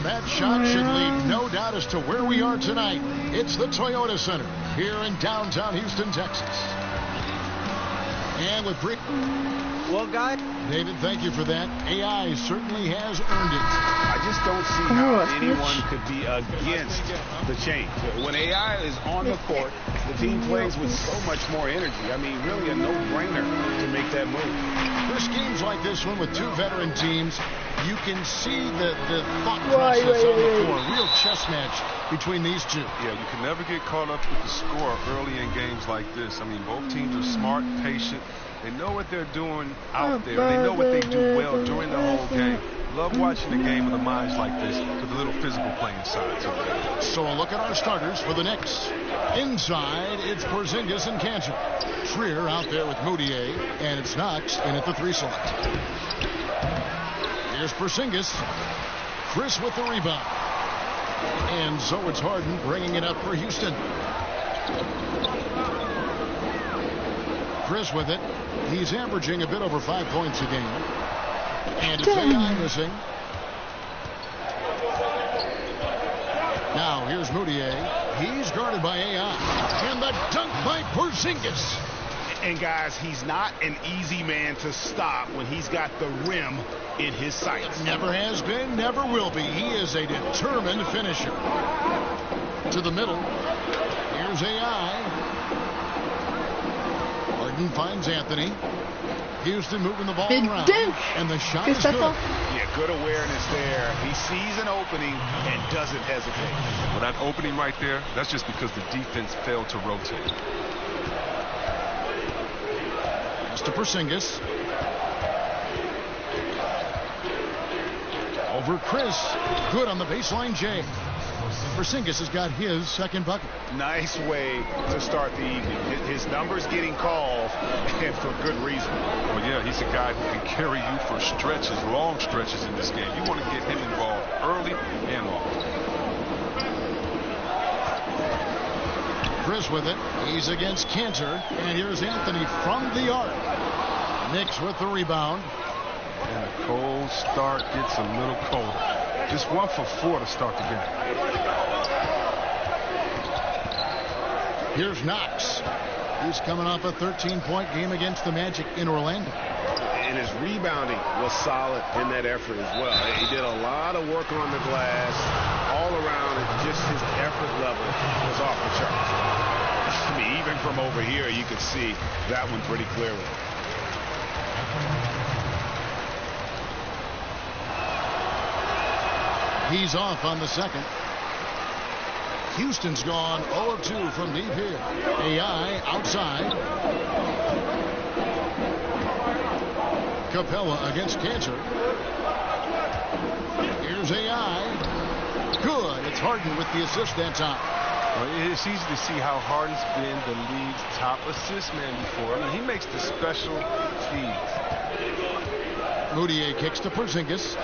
And that shot should leave no doubt as to where we are tonight. It's the Toyota Center here in downtown Houston, Texas. And with well, guys, David, thank you for that. AI certainly has earned it. I just don't see how anyone could be against the change. When AI is on the court, the team plays with so much more energy. I mean, really a no-brainer to make that move. There's games like this one with two veteran teams. You can see the thought process on the floor. Real chess match between these two. Yeah, you can never get caught up with the score early in games like this. I mean, both teams are smart, patient. They know what they're doing out there. They know what they do well during the whole game. Love watching the game with the minds like this with a little physical playing side to it. So a look at our starters for the Knicks. Inside, it's Porzingis and Cantor. Trier out there with Moutier, and it's Knox in at the 3 slot. Here's Porzingis. Chris with the rebound. And so it's Harden bringing it up for Houston. Chris with it. He's averaging a bit over 5 points a game. And it's AI missing. Now here's Moutier. He's guarded by AI. And the dunk by Porzingis. And guys, he's not an easy man to stop when he's got the rim in his sights. Never has been, never will be. He is a determined finisher. To the middle. Here's AI. Harden finds Anthony. Houston moving the ball around. And the shot is good. Yeah, good awareness there. He sees an opening and doesn't hesitate. Well, that opening right there, that's just because the defense failed to rotate. To Porzingis. Over Chris. Good on the baseline, Jay. Porzingis has got his second bucket. Nice way to start the evening. His numbers getting called, and for good reason. Well, yeah, he's a guy who can carry you for stretches, long stretches in this game. You want to get him involved early and often. Chris with it. He's against Cantor. And here's Anthony from the arc. Knicks with the rebound. And a cold start gets a little colder. Just 1 for 4 to start the game. Here's Knox. He's coming off a 13-point game against the Magic in Orlando. And his rebounding was solid in that effort as well. He did a lot of work on the glass. All around, just his effort level was off the charts. I mean, even from over here, you could see that one pretty clearly. He's off on the second. Houston's gone 0 of 2 from deep here. AI outside. Capella against Cantor. Here's AI. Good. It's Harden with the assist that time. Well, it's easy to see how Harden's been the league's top assist man before. I mean, he makes the special feeds. Moutier kicks to Porzingis.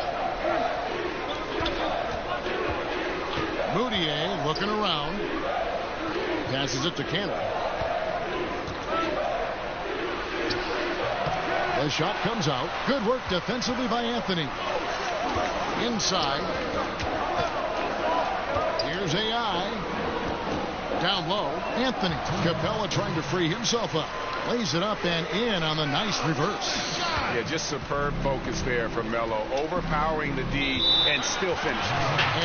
Moutier looking around. Passes it to Cantor. The shot comes out. Good work defensively by Anthony. Inside. Here's AI. Down low. Anthony. Capella trying to free himself up. Lays it up and in on the nice reverse. Yeah, just superb focus there from Melo, overpowering the D and still finishing.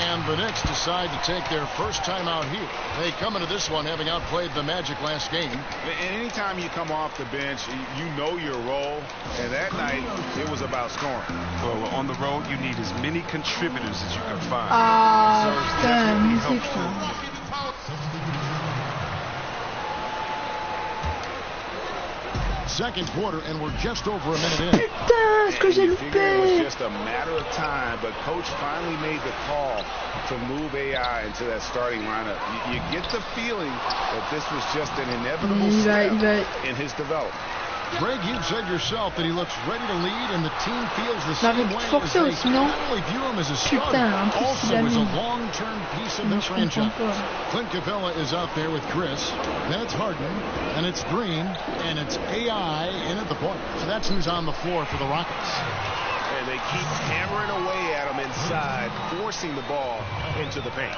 And the Knicks decide to take their first time out here. They come into this one having outplayed the Magic last game. And anytime you come off the bench, you know your role. And that night, it was about scoring. Well, on the road, you need as many contributors as you can find. Putain, musique. Second quarter, and we're just over a minute in. Putain, ce que j'ai It was loupé. just a matter of time, but coach finally made the call to move AI into that starting lineup. You get the feeling that this was just an inevitable step in his development. Greg, you've said yourself that he looks ready to lead, and the team feels the same way. Forcé aussi, non? Not only view him as a starter, also as a long-term piece of their franchise. Clint Capella is out there with Chris. That's Harden, and it's Green, and it's AI in at the point. So that's who's on the floor for the Rockets. and they keep hammering away at him inside, forcing the ball into the paint.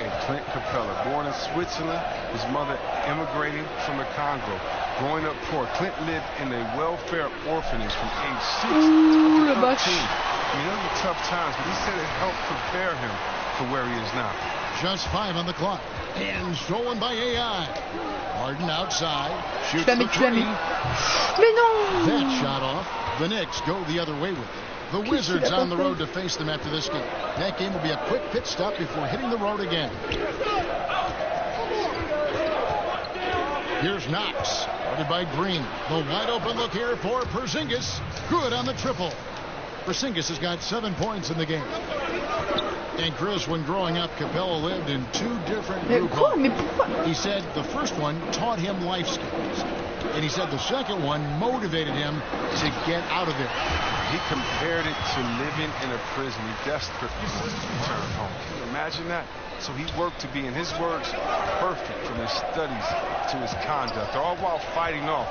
And Clint Capella, born in Switzerland, his mother immigrating from the Congo. Growing up poor, Clint lived in a welfare orphanage from age 6 to 13. I mean, those were tough times, but he said it helped prepare him for where he is now. Just 5 on the clock. And stolen by AI. Harden outside. Shoots the three. Mais non! That shot off. The Knicks go the other way with it. The Wizards on the road to face them after this game. That game will be a quick pit stop before hitting the road again. Here's Knox. Guarded by Green. The wide open look here for Porzingis. Good on the triple. Porzingis has got 7 points in the game. And Chris, when growing up, Capella lived in 2 different group homes. He said the first one taught him life skills. And he said the second one motivated him to get out of there. He compared it to living in a prison. He desperately wanted to return home. Can you imagine that? So he worked to be, in his words, perfect from his studies to his conduct, all while fighting off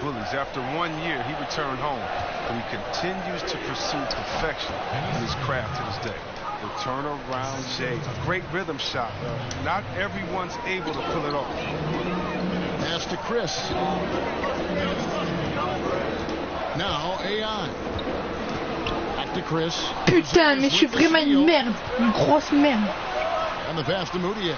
bullies. After 1 year, he returned home, and he continues to pursue perfection in his craft to this day. The turnaround J, a great rhythm shot. Not everyone's able to pull it off. Pass to Chris. Now AI. Back to Chris. Putain, mais je suis vraiment une merde. Une grosse merde. And the pass to Moutier.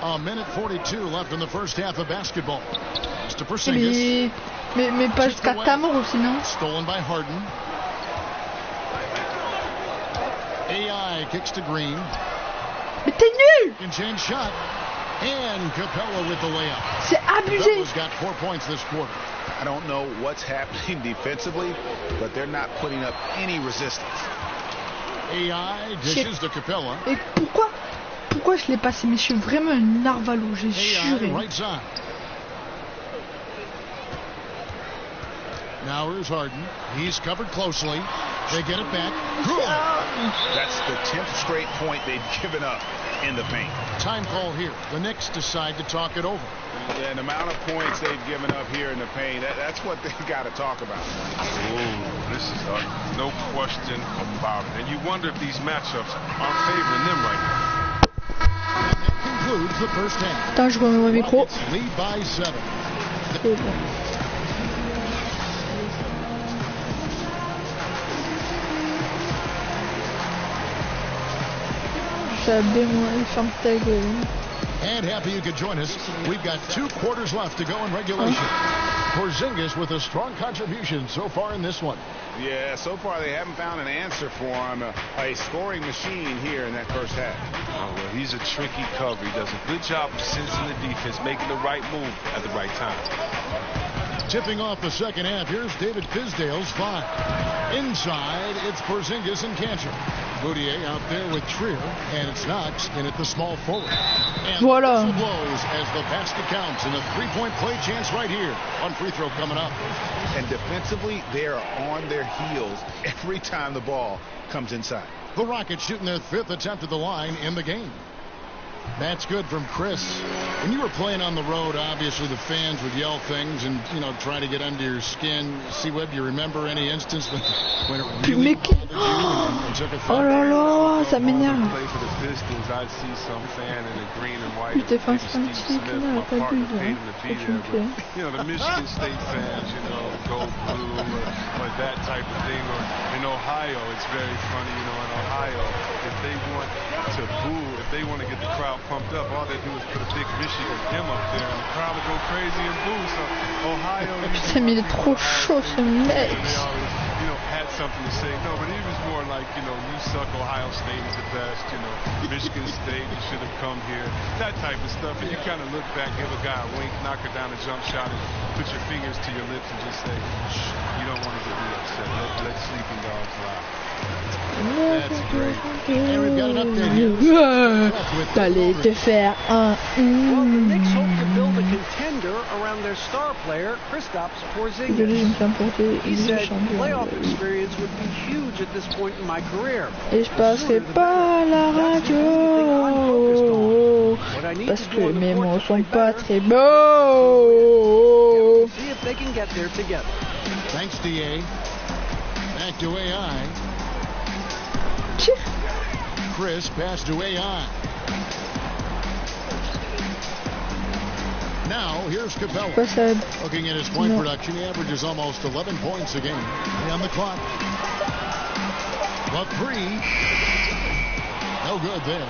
A minute 42 left in the first half of basketball. Pass to Porzingis. Mais pas jusqu'à ta mort aussi, non? Stolen by Harden. AI kicks to Green. Mais t'es nul! In change shot. And Capella with the layup. C'est abusé. Capella's got 4 points this quarter. I don't know what's happening defensively, but they're not putting up any resistance. AI dishes to Capella. Et pourquoi je l'ai passé? Mais je suis vraiment un narvalo, j'ai juré. Right side. Now here's Harden. He's covered closely. They get it back. Good. That's the 10th straight point they've given up in the paint. Time call here. The Knicks decide to talk it over. And the amount of points they've given up here in the paint, that's what they've got to talk about. Ooh, this is no question about it. And you wonder if these matchups aren't favoring them right now. And that concludes the first half. Attends, je remets mon micro. Rockets lead by 7. C'est bon. J'abais-moi, ferme ta gueule. And happy you could join us. We've got 2 quarters left to go in regulation. Porzingis with a strong contribution so far in this one. Yeah, so far they haven't found an answer for him. A scoring machine here in that first half. Oh, well, he's a tricky cover. He does a good job of sensing the defense, making the right move at the right time. Tipping off the second half, here's David Fizdale's 5. Inside, it's Porzingis and Cantor. Moutier out there with Trier, and it's Knox in at the small forward. And Voilà. the blows as the basket counts, and a 3-point play chance right here. One free throw coming up. And defensively, they are on their heels every time the ball comes inside. The Rockets shooting their 5th attempt at the line in the game. That's good from Chris. When you were playing on the road, obviously the fans would yell things and, try to get under your skin. C-Web, do you remember any instance when it really bothered you and took effect? Oh là là, ça m'énerve. Play for the Pistons, I'd see some fan in the green and white. Putain, Maybe fin Steve de Smith, n'a my pas partner, bu, paid him hein. to be Ça tu me there. fais. But, the Michigan State fans, go blue or that type of thing. Or in Ohio, it's very funny, in Ohio, if they want to boo, if they want to get the crowd pumped up, all they do is put a big Michigan M up there and the crowd will go crazy and boo. So Ohio, Putain, mais il est trop chaud ce mec. they always, had something to say. No, but he was more like, you suck, Ohio State is the best, Michigan State, you should have come here, that type of stuff. And you kind of look back, give a guy a wink, knock her down a jump shot, and put your fingers to your lips and just say, shh, you don't want to get me upset. Let's sleeping dogs lie. That's great. And we've got an update here. T'allais te faire un. Well, the Knicks hope to build a contender around their star player, Kristaps Désolé, je me Porzingis. suis emporté. He said playoff experience would be huge at this point in my career. Et je passerai pas à la radio parce que mes mots sont pas très beaux. See if they can get there together. Thanks, DA. Back to AI. Tchir. Chris pass to AI. Now, here's Capella. Quoi ça? Looking at his point No. production, he averages almost 11 points a game. On the clock. The three. No good there.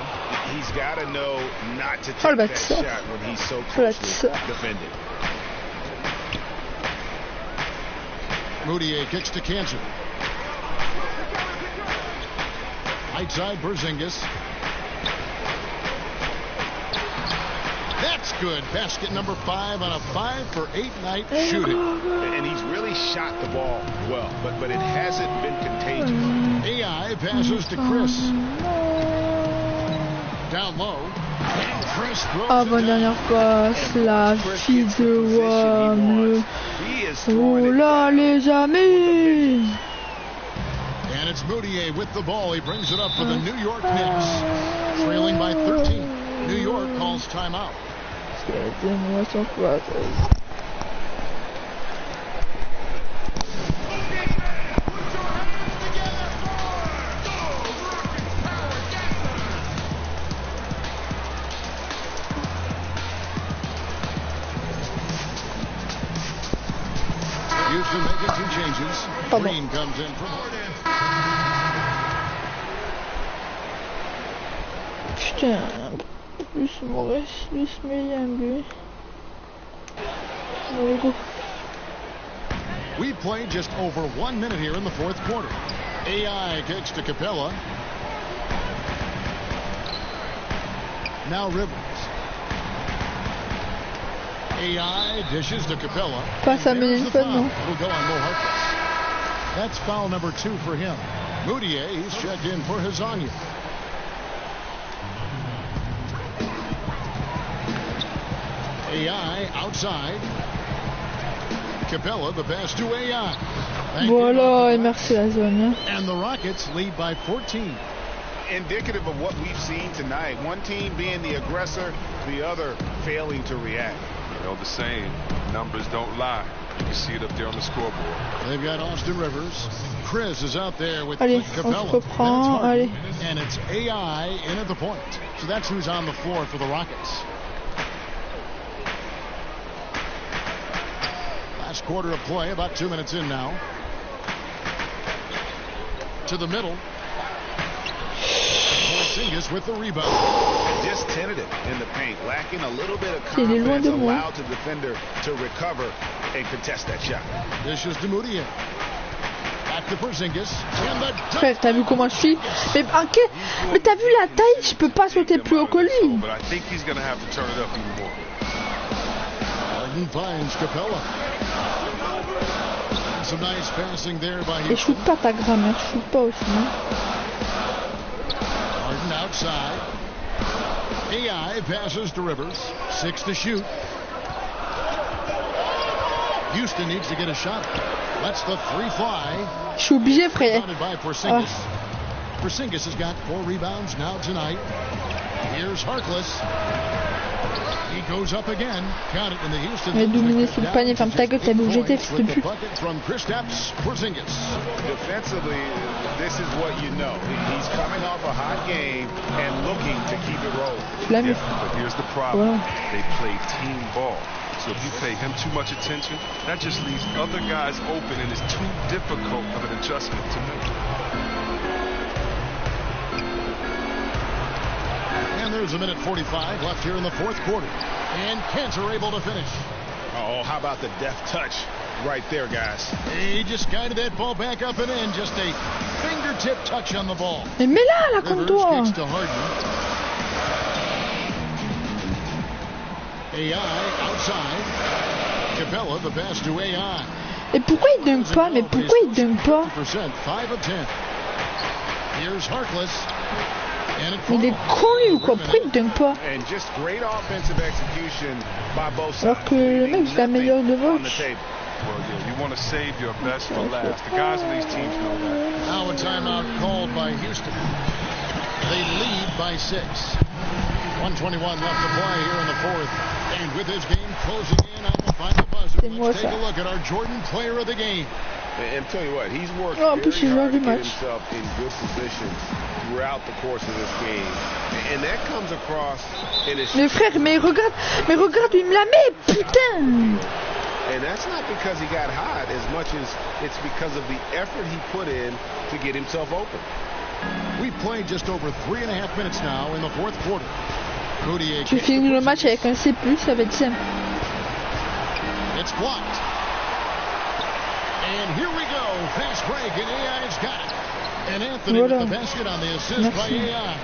He's got to know not to Oh, take le that bâtisseur. shot when he's so Oh, le closely bâtisseur. defended. Moutier kicks to Cancer. Right side, Porzingis. That's good. Basket number 5 on a 5-for-8 night shooting. And he's really shot the ball well, but it hasn't been contagious. AI passes to Chris. Down low. And Chris throws it down. Avant-dernière passe, la fille de Wam. He is Oh throwing it là les amis. And it's Moutier with the ball. He brings it up for the New York Knicks. Trailing by 13. New York calls timeout. Houston making 2 changes. Green comes in from Putain, plus Maurice, plus Méliambu. Allez go. We play just over 1 minute here in the fourth quarter. AI kicks to Capella. Now Rivers. AI dishes to Capella. Passe à There's the Melinford, foul. non? It'll go on Mo Harkless. That's foul number 2 for him. Moutier, he's checked in for Hazanya. AI outside. Capella, the pass to AI. Voilà, et merci la zone. And the Rockets lead by 14. indicative of what we've seen tonight. One team being the aggressor, the other failing to react. You know the saying, numbers don't lie. You can see it up there on the scoreboard. They've got Austin Rivers. Chris is out there with Allez, Capella. on se reprend, allez. And it's AI in at the point. So that's who's on the floor for the Rockets. Last quarter of play, about 2 minutes in now. To the middle. Porzingis with the rebound. Just tentative in the paint, lacking a little bit of Il est loin confidence, de moi. allowed the defender to recover and contest that shot. This is Moutier. Back to Porzingis. And the Frère, t'as vu comment je suis? Mais, ok, mais t'as vu la taille? Je peux pas sauter plus haut que lui. But I think he's going to have to turn it up even more. Harden finds Capella. Some nice passing there by Et Houston. shoot pas ta grammaire, shoot pas aussi. Hein. Harden outside. AI passes to Rivers. 6 to shoot. Houston needs to get a shot. Lets the three fly. Je suis obligé, frère. Rebounded by Porzingis. Porzingis has got 4 rebounds now tonight. Here's Harkless. He goes up again. Count it in the Houston. Mais dominer sous le panier, ferme ta gueule, t'as vu où j'étais, fils de pute. From Kristaps Porzingis. Defensively, this is what you know. He's coming off a hot game and looking to keep it rolling. Tu l'as mis. But here's the problem. Wow. They play team ball. So if you pay him too much attention, that just leaves other guys open and it's too difficult of an adjustment to make. And there's a minute 45 left here in the fourth quarter. And Cantor able to finish. Oh, how about the deft touch right there, guys? He just guided that ball back up and in. Just a fingertip touch on the ball. Mais mets-la, là, comme Rivers toi. kicks to Harden. AI outside. Capella, the pass to AI. Et pourquoi il dunk pas? Mais pourquoi il dunk pas? Il est con lui ou quoi? Pourquoi il dunk pas? Alors que le mec c'est la meilleure de match. Well, yeah, you want to save your best for last. The guys on these teams know that. Now a timeout called by Houston. They lead by 6. 1:21 left to play here in the fourth. And with this game closing in on the final buzzer, let's take a look at our Jordan player of the game. And tell you what, he's worked very hard to get himself in good position throughout the course of this game. And that comes across in his... Mais frère, mais regarde, il me la met, putain! And that's not because he got hot as much as it's because of the effort he put in to get himself open. We played just over 3.5 minutes now in the fourth quarter. Tu finis le match avec un C+, ça va être simple. It's blocked. And here we go. Fast break and AI's got it. And Anthony with the basket on the assist by AI.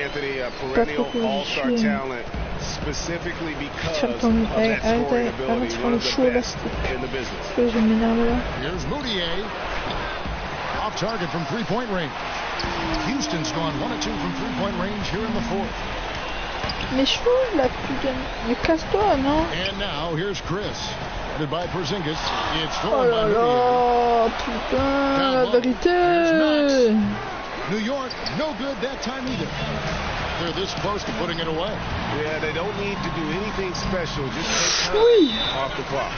Anthony, a perennial all-star talent. Specifically because of that scoring ability, one of the best in the business. Here's Moutier. Off target from three-point range. Houston's gone 1 of 2 from three-point range here in the fourth. Mais cheveux là, putain. Mais casse-toi, non? And now here's Chris. Headed by Porzingis. It's Oh stolen là by là, putain, la vérité. New York, no good that time either. They're this close to putting it away. Yeah, they don't need to do anything special. Just take time off the clock.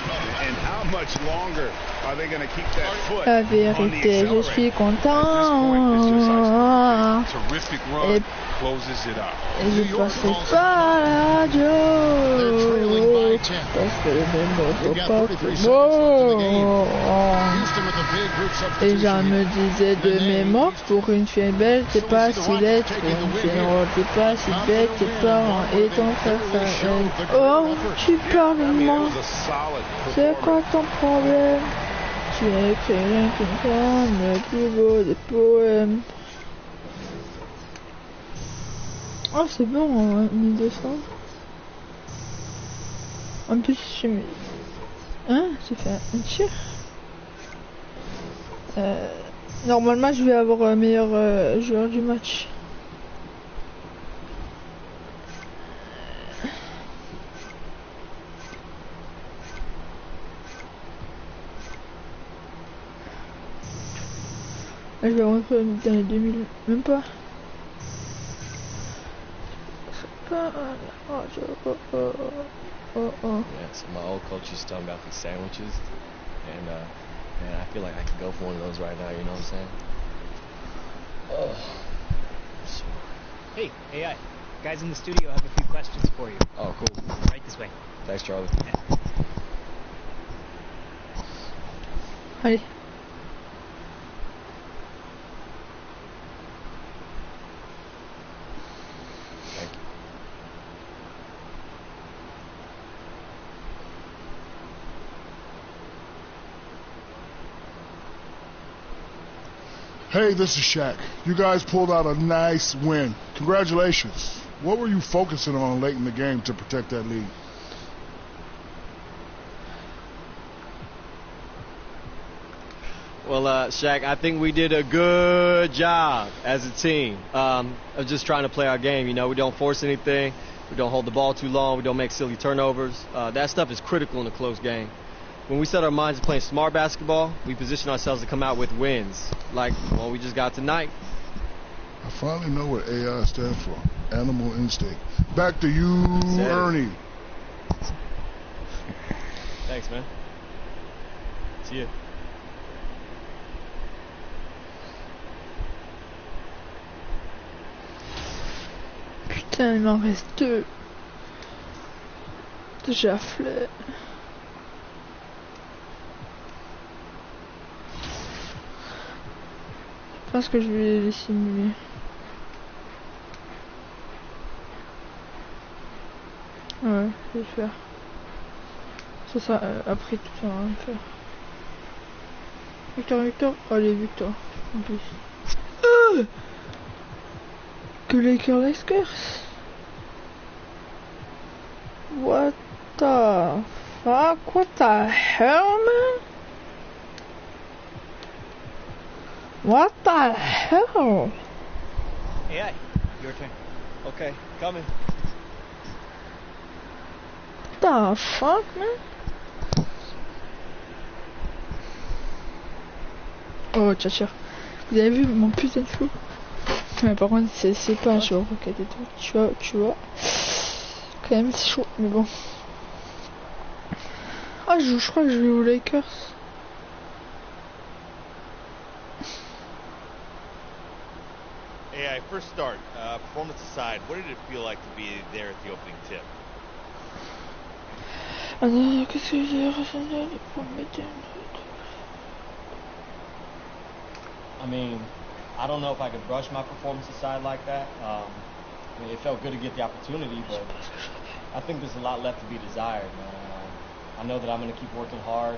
And how much longer are they going to keep that foot La vérité, je suis content. Et je passerai pas à la radio. Parce que le même Et j'en me disais de mémoire, pour une fille belle, t'es pas si bête. Pour une fille noire, t'es pas si bête. Tes parents et ton frère, ça aide. Oh, tu parles de moi. C'est quoi ton problème? Tu as écrit rien qu'une femme, le plus beau des poèmes. Oh, c'est bon, 1200. En plus, j'ai mis... Hein? J'ai fait un tir. Normalement, je vais avoir un meilleur joueur du match. Je vais rentrer dans les 2000, même pas. Yeah, so my old coach used to talk about the sandwiches, and man, I feel like I could go for one of those right now. You know what I'm saying? Oh. Hey, AI, guys in the studio have a few questions for you. Oh, cool. Right this way. Thanks, Charlie. Yeah. Allez. Hey, this is Shaq. You guys pulled out a nice win. Congratulations. What were you focusing on late in the game to protect that lead? Well, Shaq, I think we did a good job as a team of just trying to play our game. You know, we don't force anything. We don't hold the ball too long. We don't make silly turnovers. That stuff is critical in a close game. When we set our minds to playing smart basketball, we position ourselves to come out with wins, like the one we just got tonight. I finally know what AI stands for. Animal instinct. Back to you, Ernie. Thanks, man. See ya. Putain, il m'en reste deux. Déjà fleur. Je pense que je vais les simuler. Ouais, je vais le faire. Ça après tout ça, on va le faire. Victor. Allez, Victor. En plus. Que les Lakers. What the fuck? What the hell, man? What the hell? Yeah, your turn. Okay, coming. What the fuck, man? Oh, tcha. Vous avez vu mon putain de fou? Mais par contre, c'est pas chaud, roquette et tout. Tu vois. Quand même, c'est chaud, mais bon. Ah, je crois que je vais aux Lakers. Hey, I first start. Performance aside, what did it feel like to be there at the opening tip? Alors, qu'est-ce que j'ai ressenti pour mettre I mean, I don't know if I could brush my performance aside like that. I mean, it felt good to get the opportunity, but I think there's a lot left to be desired, man. I know that I'm going to keep working hard.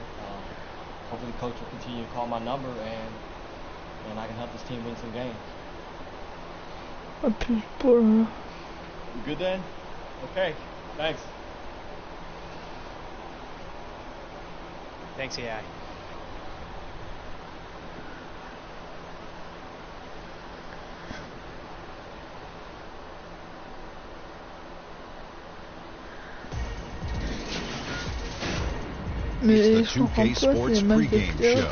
Hopefully the coach will continue to call my number, and I can help this team win some games. You good then? Okay, thanks. Thanks, AI. Mais je comprends pas, c'est les matchs de playoff.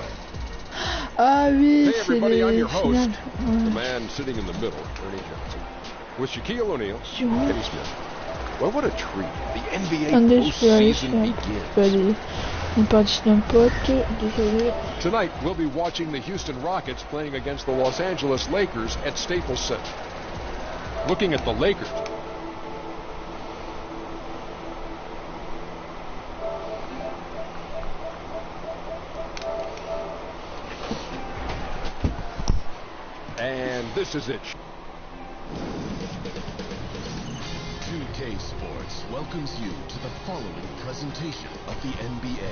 Ah oui, c'est les finales. The man sitting in the middle, Ernie Johnson, with Shaquille O'Neal, Kenny Smith. Well, what a treat! The NBA postseason begins. Une partie d'un pote, désolé. Tonight, we'll be watching the Houston Rockets playing against the Los Angeles Lakers at Staples Center. Looking at the Lakers. And this is it. 2K Sports welcomes you to the following presentation of the NBA.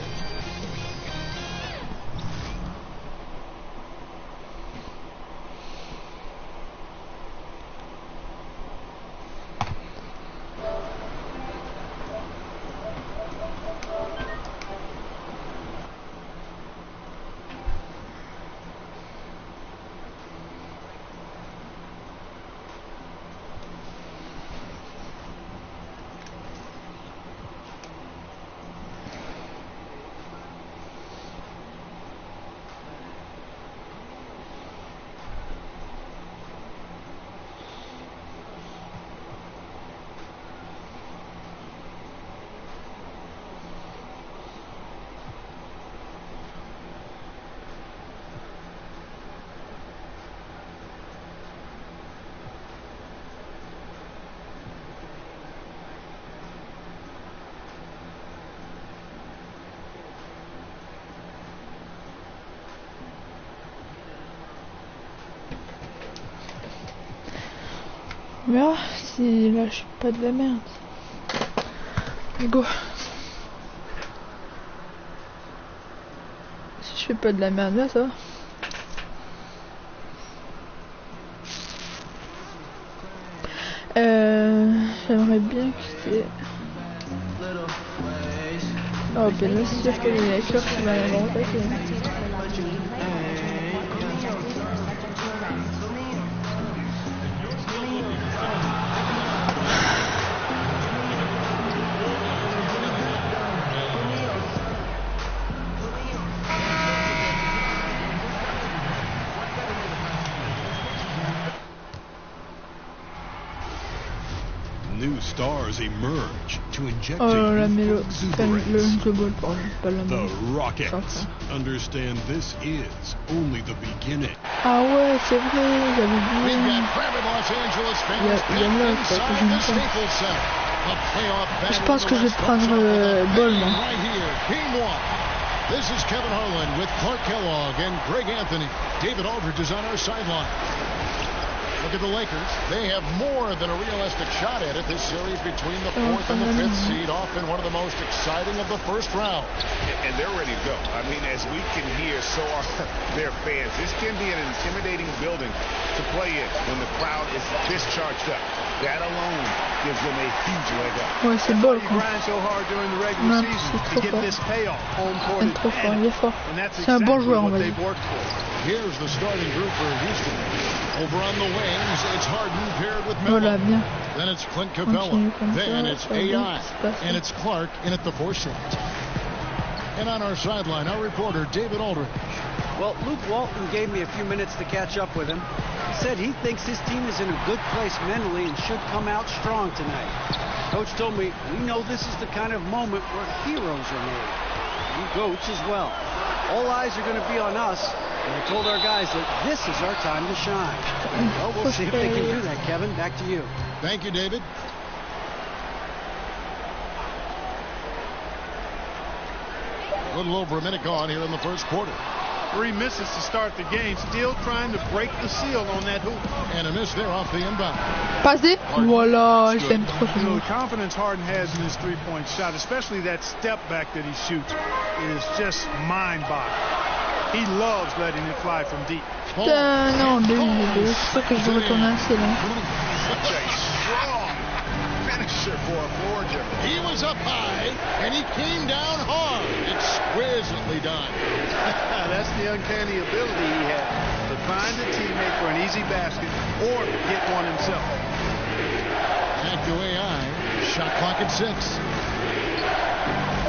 On verra si là je suis pas de la merde. Go. Si je fais pas de la merde là, ça va. J'aimerais bien que c'était... Oh ben là c'est sûr que les Lakers qui vont aller attaquer. New stars emerge to inject la a mélo, exuberance. pas la The mélo. Rockets understand this is only the beginning. Ah ouais, c'est vrai, j'avais oublié. Je pense que je vais prendre Ball, moi. This is Kevin Harlan with Clark Kellogg and Greg Anthony. David Aldridge is on our sideline. Look at the Lakers. They have more than a realistic shot at it this series between the 4th and the 5th seed, often one of the most exciting of the first round. And they're ready to go. I mean, as we can hear, so are their fans. This can be an intimidating building to play in when the crowd is this charged up. That alone gives them a huge leg up. Ouais, c'est beau, quoi. Non, c'est trop fort. Il est fort. C'est un bon joueur, on va dire. Here's the starting group for Houston. Over on the wings, it's Harden paired with Melo. Voilà, bien. Then it's Clint Capella. Then it's AI. And it's Clark in at the 4 slot. And on our sideline, our reporter, David Aldridge. Well, Luke Walton gave me a few minutes to catch up with him. He said he thinks his team is in a good place mentally and should come out strong tonight. Coach told me, we know this is the kind of moment where heroes are made. And goats as well. All eyes are going to be on us. And I told our guys that this is our time to shine. Well, we'll see if they can do that, Kevin. Back to you. Thank you, David. A little over a minute gone here in the first quarter. 3 misses to start the game, still trying to break the seal on that hoop. And a miss there off the inbound. Passé. Voilà, j'aime trop ce The joueur. confidence Harden has in his three-point shot, especially that step back that he shoots, is just mind-boggling. He loves letting it fly from deep. Putain, non, deux. C'est sûr que je dois retourner assez là. Such a strong finisher for a floor general. He was up high, and he came down hard. Exquisitely done. That's the uncanny ability he has to find a teammate for an easy basket or get one himself. Back to AI. Shot clock at 6.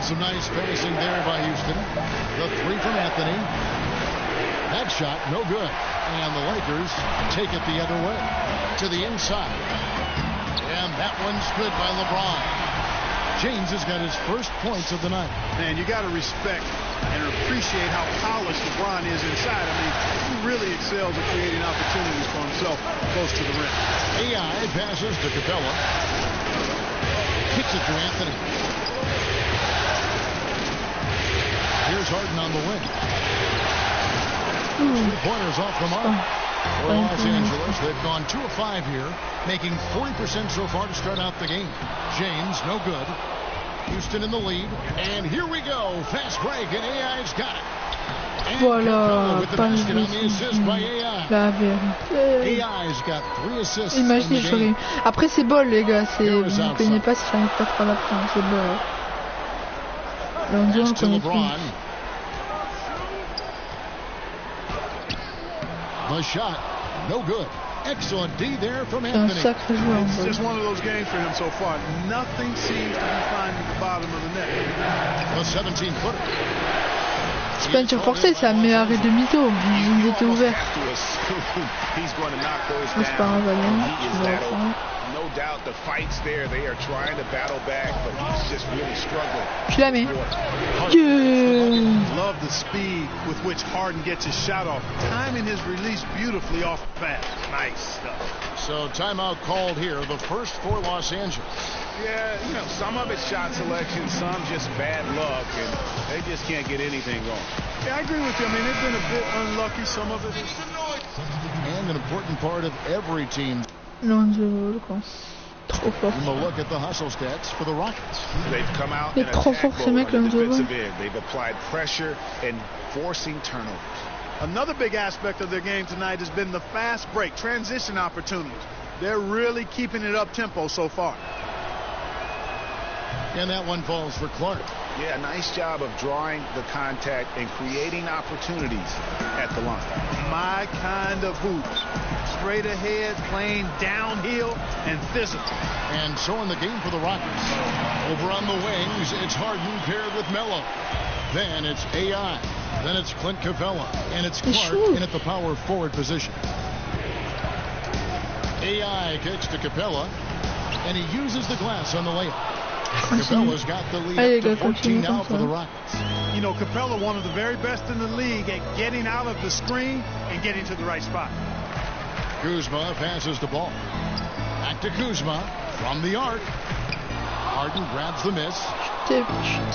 Some nice passing there by Houston. The 3 from Anthony. That shot, no good. And the Lakers take it the other way. To the inside. And that one's good by LeBron. James has got his first points of the night. Man, you got to respect and appreciate how polished LeBron is inside. I mean, he really excels at creating opportunities for himself close to the rim. AI passes to Capella. Kicks it to Anthony. Here's Harden on the wing. 3-pointers off the mark. For Los Angeles, they've gone 2 of 5 here, making 40% so far to start out the game. James, no good. Houston in the lead. And here we go. Fast break, and AI's got it. And Voilà, with the pas basket on the assist by AI. La vérité. AI's got 3 assists. Imaginez, in the game. après c'est bol les gars, c'est vous ne connaissez pas si j'arrive pas trop à la fin, c'est bol. Là on dit on connaît plus. The shot, no good. Excellent D there from C'est un Anthony. sacré joueur. It's just one of those games for him so far. Nothing seems to be finding the bottom of the net. The 17-footer. C'est pas une tir forcée, c'est un meilleur arrêt de mytho. Il était ouvert. C'est pas grave, allez. No doubt the fight's there. They are trying to battle back, but he's just really struggling. Je la mets. Love the speed with which Harden gets his shot off, timing his release beautifully off the bat. Nice stuff. So timeout called here, the first for Los Angeles. Yeah, you know, some of it's shot selection, some just bad luck, and they just can't get anything going. Yeah, I agree with you. I mean, they've been a bit unlucky. Some of it is. And an important part of every team. Non, je veux quoi. Trop fort. We'll look at the hustle stats for the Rockets. They've come out Il est trop fort ce mec, là, They've applied pressure and forcing turnovers. Another big aspect of their game tonight has been the fast break, transition opportunities. They're really keeping it up tempo so far. And that one falls for Clark. Yeah, nice job of drawing the contact and creating opportunities at the line. My kind of hoops. Straight ahead, playing downhill, and physical. And so in the game for the Rockets. Over on the wings, it's Harden paired with Melo. Then it's AI. Then it's Clint Capella. And it's Clark in at the power forward position. AI kicks to Capella. And he uses the glass on the layup. Capella's got the lead up to 14 now for the Rockets. You know, Capella, one of the very best in the league at getting out of the screen and getting to the right spot. Kuzma passes the ball. Back to Kuzma from the arc. Harden grabs the miss.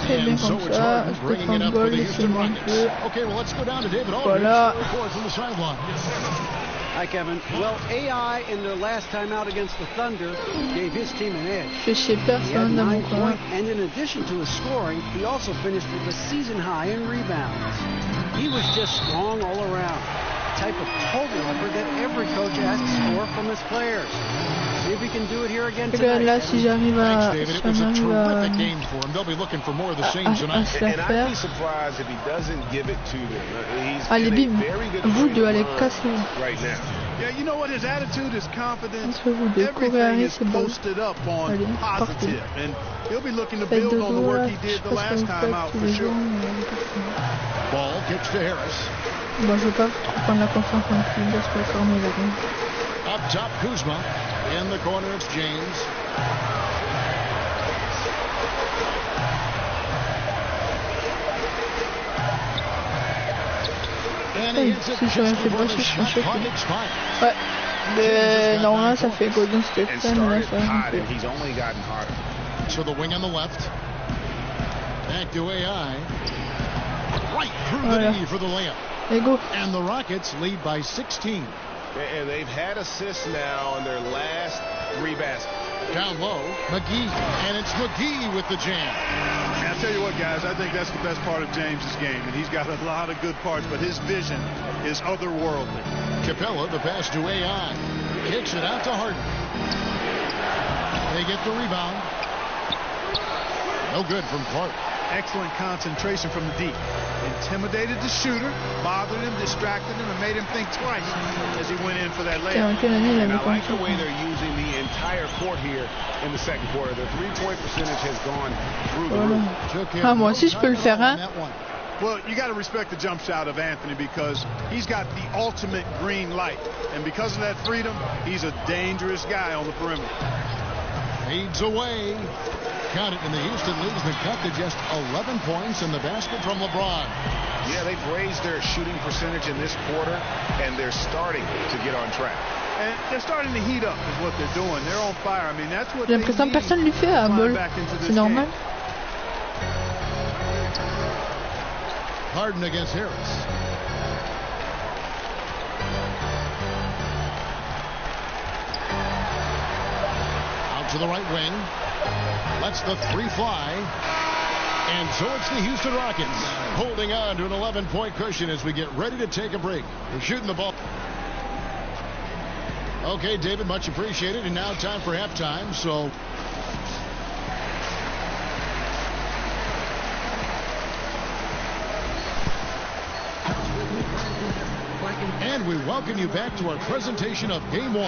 And so it's Harden bringing it up for the Houston Rockets. Okay, well, let's go down to David Aldridge. Report from the sideline. Hi, Kevin. Well, AI in their last time out against the Thunder gave his team an edge. He had 9 points, and in addition to his scoring, he also finished with a season high in rebounds. He was just strong all around. Type of total effort that every coach asks for from his players. See if he can do it here again tonight. Là, si j'arrive à, Thanks, David. It was a terrific game for him. They'll be looking for more of the same tonight. And I'd be surprised if he doesn't give it to them. He's Allez, in bim. a very good Vous deux, allez, run cassez-vous. right now. Yeah, you know what? His attitude, his confidence, Entre vous deux, courez, everything allez, is c'est bon. posted up on Allez, partez. positive. And he'll be looking to Faites build on the dodo, work là. he Je did sais the pas ce que last vous time faites out tous for les sure. jours, mais... Ball kicks to Harris. Bon, je veux pas prendre la confiance non plus, laisse-moi former la game. Up top, Kuzma. In the corner, it's James. And he hits it Si j'aurais just fait before pas, the je shot suis clock choqué. expires. Ouais. Normalement, ça fait Golden State, And mais là, started ça va hot, un and he's only gotten hotter. To the wing on the left. Back to AI. Right through the knee for the layup. Et go. And the Rockets lead by 16. And they've had assists now in their last 3 baskets. Down low, McGee. And it's McGee with the jam. And I'll tell you what, guys, I think that's the best part of James's game. And he's got a lot of good parts, but his vision is otherworldly. Capella, the pass to AI. Kicks it out to Harden. They get the rebound. No good from Clark. Excellent concentration from the deep. Intimidated the shooter, bothered him, distracted him, and made him think twice as he went in for that layup. And I like the way they're using the entire court here in the second quarter. Their three-point percentage has gone through the roof. Ah, moi aussi je peux le faire, hein. Well, you got to respect the jump shot of Anthony because he's got the ultimate green light. And because of that freedom, he's a dangerous guy on the perimeter. Fades away. Count it, and the Houston leads the cut to just 11 points in the basket from LeBron. Yeah, they've raised their shooting percentage in this quarter, and they're starting to get on track. And they're starting to heat up is what they're doing. They're on fire. I mean, that's what J'ai l'impression que personne lui fait à bol. C'est normal. Harden against Harris. Out to the right wing. Lets the 3 fly. And so it's the Houston Rockets holding on to an 11-point cushion as we get ready to take a break. We're shooting the ball. Okay, David, much appreciated. And now time for halftime. So and we welcome you back to our presentation of Game 1.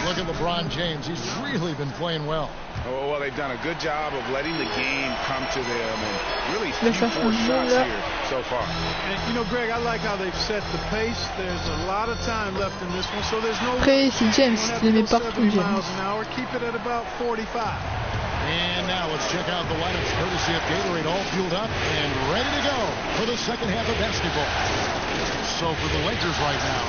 Look at LeBron James. He's really been playing well. Oh, well, they've done a good job of letting the game come to them and really few forced shots here so far. And, you know, Greg, I like how they've set the pace. There's a lot of time left in this one, so there's no... Après, si James, il aimait partout, James. Keep it at about 45. And now let's check out the lineups courtesy of Gatorade, all fueled up and ready to go for the second half of basketball. So for the Lakers right now,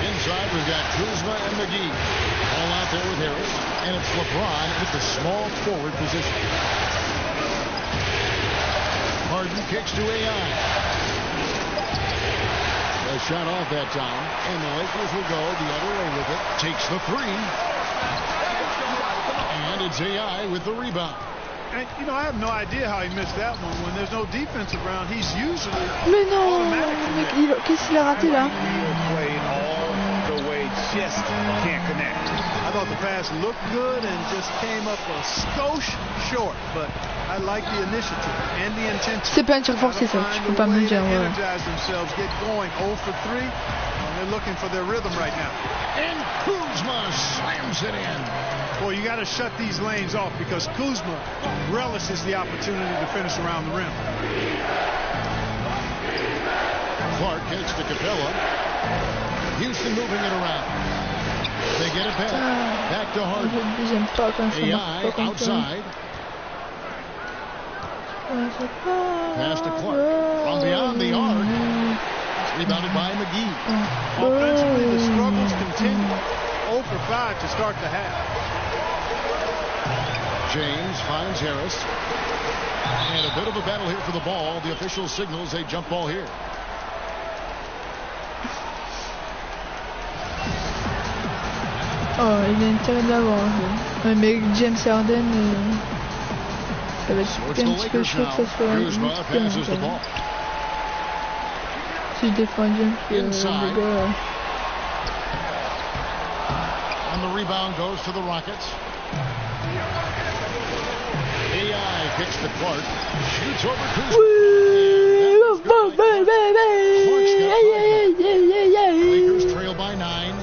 inside we've got Kuzma and McGee all out there with Harris, and it's LeBron at the small forward position. Harden kicks to AI. A shot off that time, and the Lakers will go the other way with it. Takes the 3. And it's AI with the rebound. And, you know, I have no idea how he missed that one. When there's no defense around, he's usually Mais non, qu'est-ce qu'il a raté là? Played all the way, just can't connect. I thought the pass looked good and just came up a skosh short, but I like the initiative and the intention. C'est pas un tir forcé ça, tu peux pas me dire. Ouais. Get going 0 for 3. They're looking for their rhythm right now. And Kuzma slams it in. Well, you got to shut these lanes off because Kuzma relishes the opportunity to finish around the rim. Clark kicks to Capella. Houston moving it around. They get it back. Back to Harden. AI outside. Pass to Clark. From beyond the arc. Rebounded by McGee. Offensively, the struggles continue. 0 for 5 to start the half. James finds Harris. And a bit of a battle here for the ball. The official signals a jump ball here. Oh, il a intérêt de l'avoir. Ouais, mais James Harden, ça va être un petit peu chaud que ça soit une si je défends James, le gars... And the rebound goes to the Rockets. AI kicks to Clark. Shoots over Kuzma. Lakers trail by 9.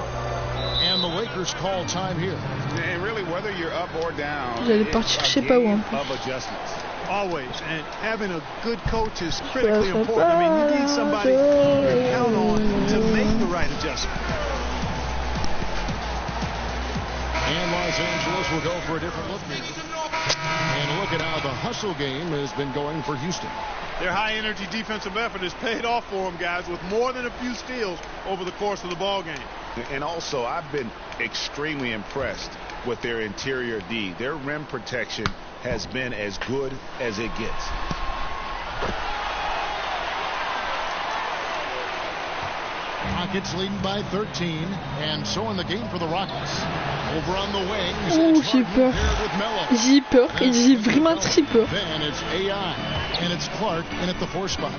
And the Lakers call time here. And really, whether you're up or down, J'allais partir, je sais pas où en plus. Always, and having a good coach is critically important. I mean, you need somebody you can count on to make the right adjustment. And Los Angeles will go for a different look here. And look at how the hustle game has been going for Houston. Their high-energy defensive effort has paid off for them, guys, with more than a few steals over the course of the ball game. And also, I've been extremely impressed with their interior D. Their rim protection has been as good as it gets. Rockets leading by 13, and so in the game for the Rockets. Over on the wings, oh, j'ai peur. J'ai peur, et j'ai vraiment très peur. Then it's AI, and it's Clark in at the 4 spot.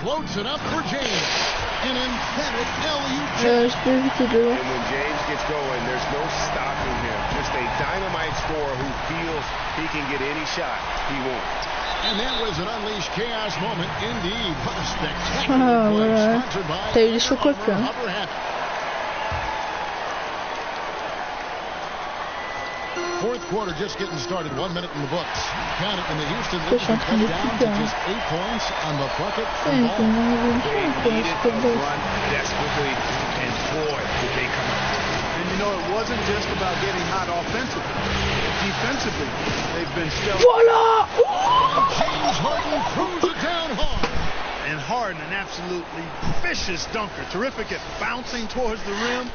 Floats it up for James. An emphatic LU. Je peux éviter de voir. And when James gets going, there's no stopping him. Just a dynamite scorer who feels he can get any shot he wants. And that was an unleashed chaos moment indeed. What a spectacular play. Sponsored by T'as eu les chocottes là. Fourth quarter just getting started. 1 minute in the books. Count it in the Houston lead. Cut down to just 8 points on the bucket. They needed to run desperately, and boy, did they come up. And you know, it wasn't just about getting hot offensively. Defensively, they've been stellar. Voila! James Harden throws it down hard. And Harden, an absolutely vicious dunker. Terrific at bouncing towards the rim.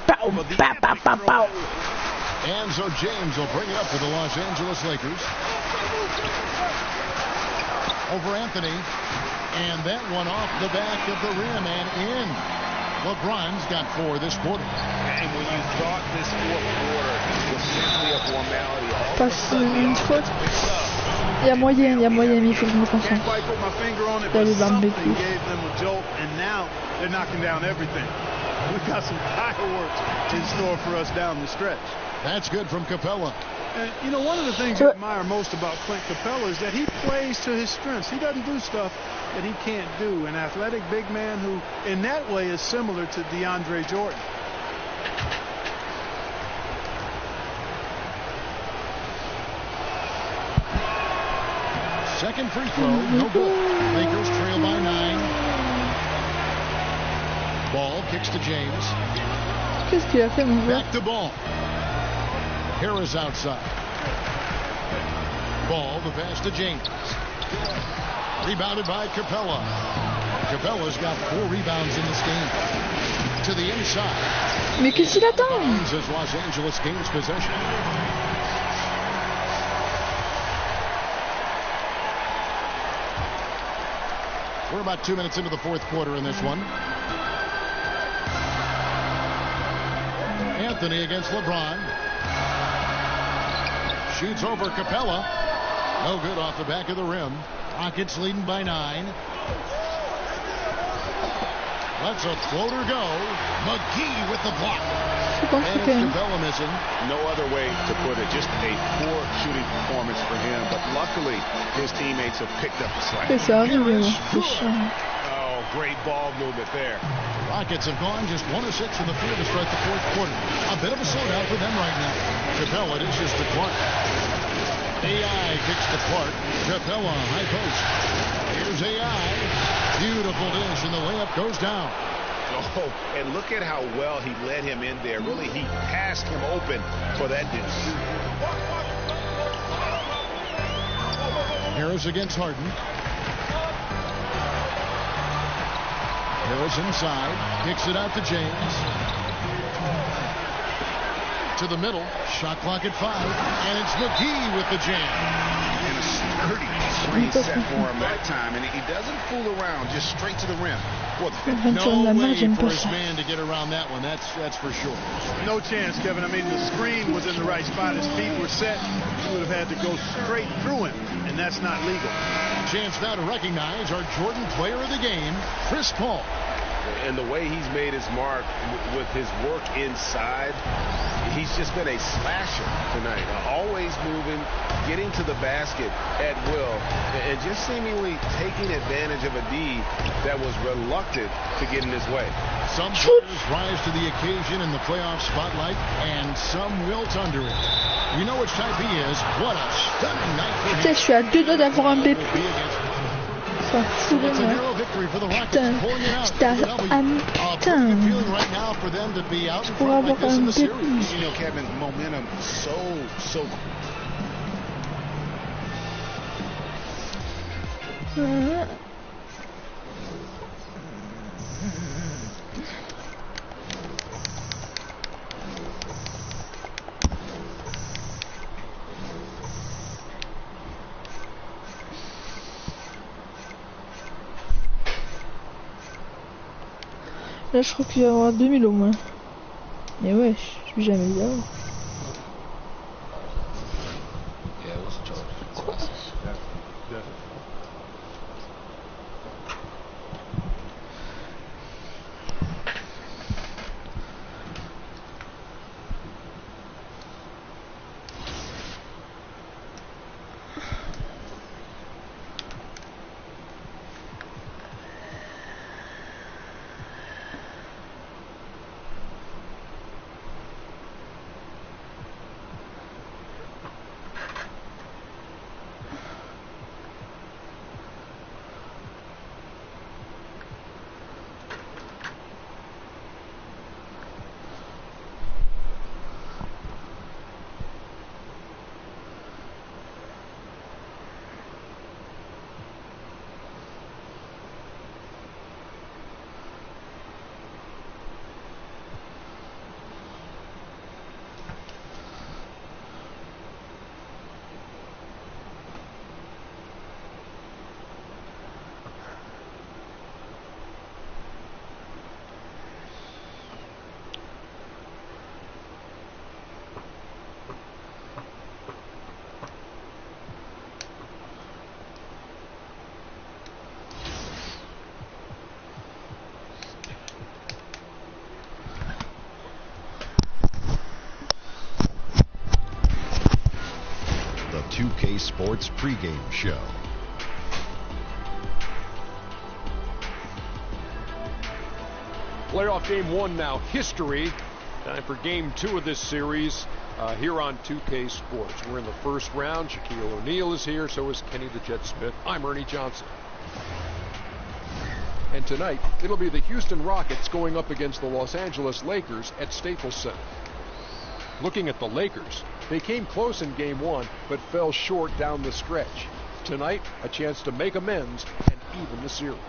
And so James will bring it up for the Los Angeles Lakers. Over Anthony. And that one off the back of the rim and in. LeBron's got 4 this quarter. And when you thought this fourth quarter was simply a formality, passe une faute. Il y a moyen, mais il faut que je me concentre. Là, le bambé plus. And now they're knocking down everything. We've got some fireworks in store for us down the stretch. That's good from Capella. And, you know, one of the things I admire most about Clint Capella is that he plays to his strengths. He doesn't do stuff that he can't do. An athletic big man who, in that way, is similar to DeAndre Jordan. Second free throw, no good. Lakers trail by 9. Ball kicks to James. Qu'est-ce qu'il a fait, mon gars? Back to Ball. Harris outside. Ball, the pass to James. Rebounded by Capella. Capella's got 4 rebounds in this game. To the inside. Mais qu'est-ce qu'il attend? As Los Angeles gains possession. We're about 2 minutes into the fourth quarter in this one. Anthony against LeBron. Shoots over Capella. No good off the back of the rim. Rockets leading by 9. Let's a floater go. McGee with the block. And Capella missing. No other way to put it. Just a poor shooting performance for him. But luckily, his teammates have picked up the slack. Oh, great ball movement there. Rockets have gone just 1 of 6 in the field to start the fourth quarter. A bit of a slowdown for them right now. Capella dishes to Clark. AI kicks to Clark. Capella high post. Here's AI. Beautiful dish, and the layup goes down. Oh, and look at how well he led him in there. Really, he passed him open for that dish. Harris against Harden. Harris inside. Kicks it out to James. To the middle. Shot clock at 5. And it's McGee with the jam. And a dirty screen set for him that time, and he doesn't fool around, just straight to the rim. No way for his man to get around that one, that's for sure. No chance, Kevin. I mean, the screen was in the right spot. His feet were set. He would have had to go straight through him, and that's not legal. Chance now to recognize our Jordan player of the game, Chris Paul. And the way he's made his mark with his work inside, he's just been a slasher tonight. Always moving, getting to the basket at will, and just seemingly taking advantage of a D that was reluctant to get in his way. Some players rise to the occasion in the playoff spotlight, and some wilt under it. We know which type he is. What a stunning night for him. Je suis à 2 doigts d'avoir un BP. Fou de moi. Putain, j'étais à putain. Je pourrais avoir un BP. Là, je crois qu'il va y avoir 2000 au moins. Mais ouais, je suis jamais là. The 2K Sports pregame show. Playoff game 1 now, history. Time for game 2 of this series here on 2K Sports. We're in the first round. Shaquille O'Neal is here, so is Kenny the Jet Smith. I'm Ernie Johnson. And tonight, it'll be the Houston Rockets going up against the Los Angeles Lakers at Staples Center. Looking at the Lakers, they came close in game 1, but fell short down the stretch. Tonight, a chance to make amends and even the series.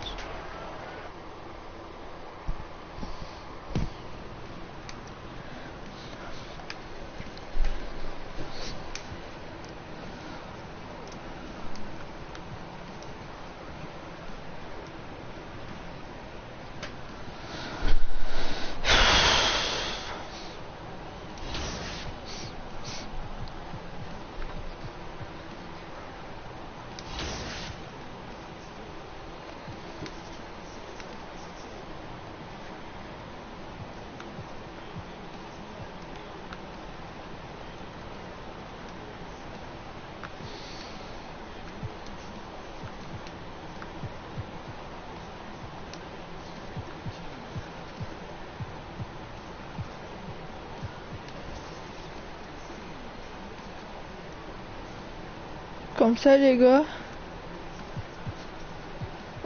Comme ça les gars.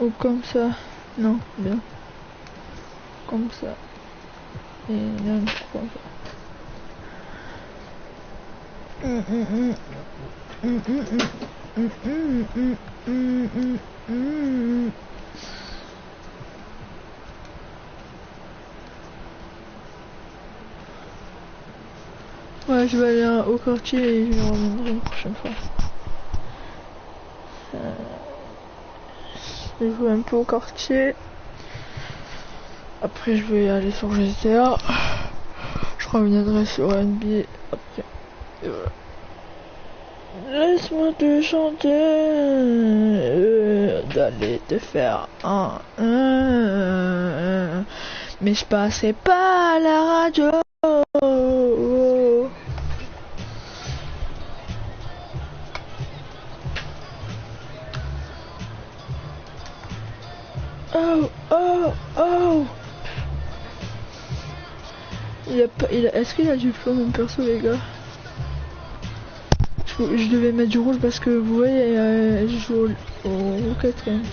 Ou comme ça. Non, bien. Comme ça. Et non, comme ça. Ouais, je vais aller au quartier et je reviendrai une prochaine fois. Je joue un peu au quartier. Après je vais aller sur GTA. Je reviendrai sur NBA après. Et voilà. Laisse-moi te chanter, d'aller te faire un, mais je passerai pas à la radio. Oh, oh, oh. Est-ce qu'il a du flow mon perso les gars? Je devais mettre du rouge parce que vous voyez, je joue au 4ème.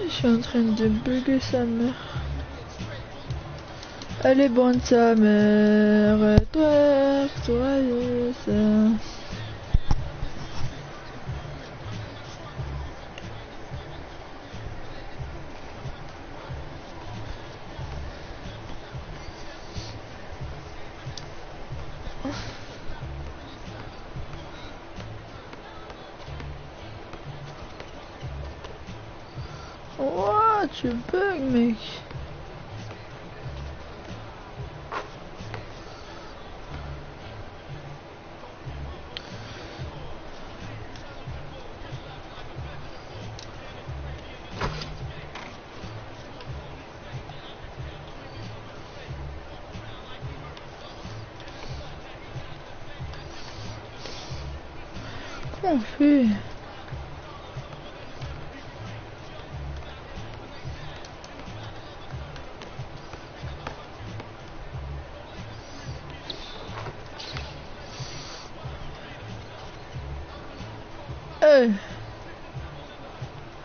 Je suis en train de bugger sa mère. Elle est bonne sa mère, toi, ça. Ouah, tu bugs mec. Comment on fait?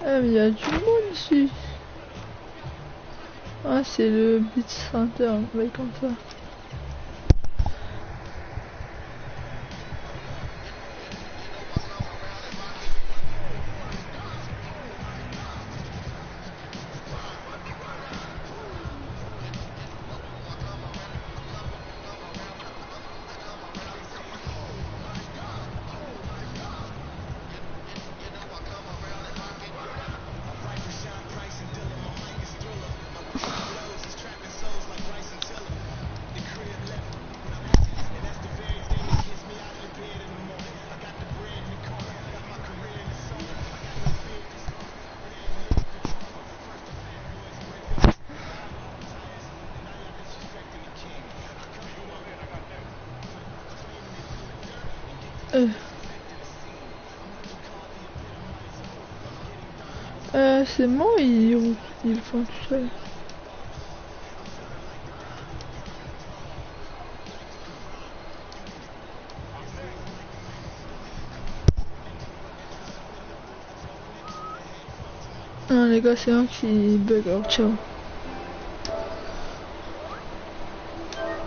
Mais il y a du monde ici. Ah, c'est le beat center, on va comme ça. C'est moi, ils le font tout seul. Non les gars, c'est un qui bug, alors ciao.